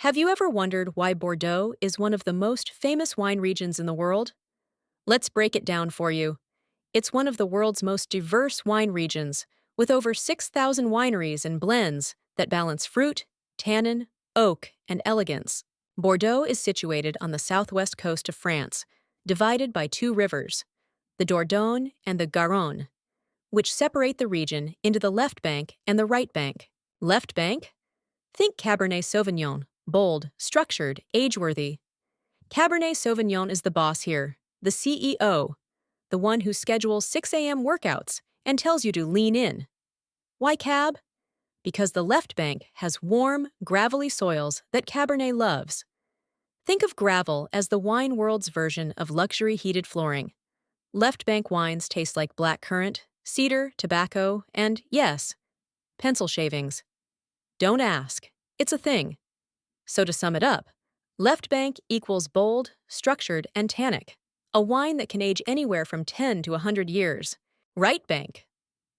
Have you ever wondered why Bordeaux is one of the most famous wine regions in the world? Let's break it down for you. It's one of the world's most diverse wine regions, with over 6,000 wineries and blends that balance fruit, tannin, oak, and elegance. Bordeaux is situated on the southwest coast of France, divided by two rivers, the Dordogne and the Garonne, which separate the region into the left bank and the right bank. Left bank? Think Cabernet Sauvignon, bold, structured, age-worthy. Cabernet Sauvignon is the boss here, the CEO, the one who schedules 6 a.m. workouts and tells you to lean in. Why Cab? Because the left bank has warm, gravelly soils that Cabernet loves. Think of gravel as the wine world's version of luxury heated flooring. Left bank wines taste like blackcurrant, cedar, tobacco, and, yes, pencil shavings. Don't ask. It's a thing. So to sum it up, left bank equals bold, structured, and tannic, a wine that can age anywhere from 10 to 100 years. Right bank.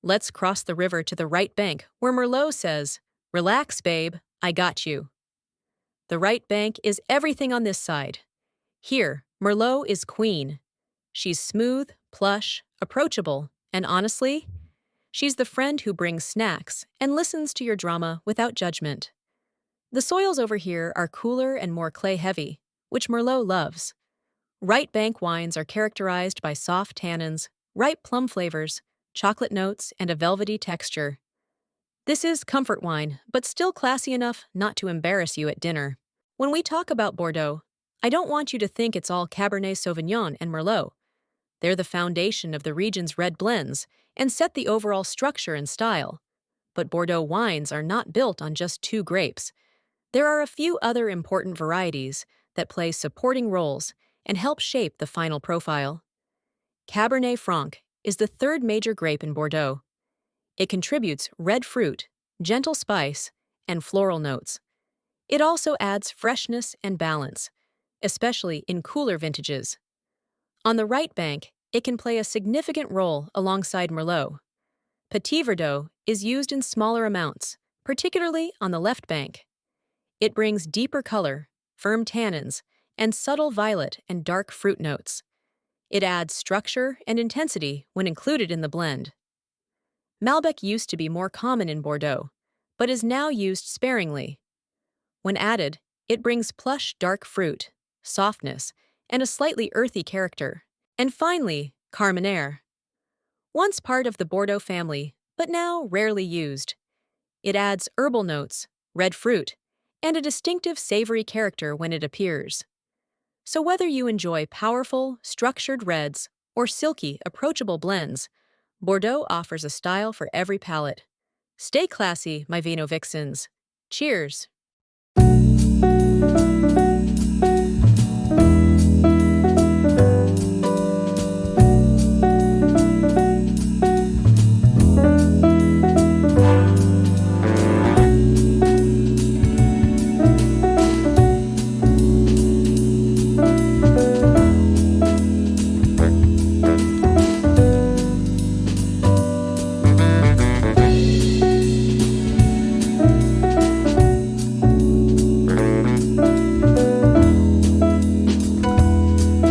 Let's cross the river to the right bank, where Merlot says, "Relax, babe, I got you." The right bank is everything on this side. Here, Merlot is queen. She's smooth, plush, approachable, and honestly, she's the friend who brings snacks and listens to your drama without judgment. The soils over here are cooler and more clay-heavy, which Merlot loves. Right bank wines are characterized by soft tannins, ripe plum flavors, chocolate notes, and a velvety texture. This is comfort wine, but still classy enough not to embarrass you at dinner. When we talk about Bordeaux, I don't want you to think it's all Cabernet Sauvignon and Merlot. They're the foundation of the region's red blends and set the overall structure and style. But Bordeaux wines are not built on just two grapes. There are a few other important varieties that play supporting roles and help shape the final profile. Cabernet Franc is the third major grape in Bordeaux. It contributes red fruit, gentle spice, and floral notes. It also adds freshness and balance, especially in cooler vintages. On the right bank, it can play a significant role alongside Merlot. Petit Verdot is used in smaller amounts, particularly on the left bank. It brings deeper color, firm tannins, and subtle violet and dark fruit notes. It adds structure and intensity when included in the blend. Malbec used to be more common in Bordeaux, but is now used sparingly. When added, it brings plush dark fruit, softness, and a slightly earthy character. And finally, Carménère. Once part of the Bordeaux family, but now rarely used. It adds herbal notes, red fruit, and a distinctive savory character when it appears. So whether you enjoy powerful, structured reds or silky, approachable blends, Bordeaux offers a style for every palate. Stay classy, my Vino Vixens. Cheers!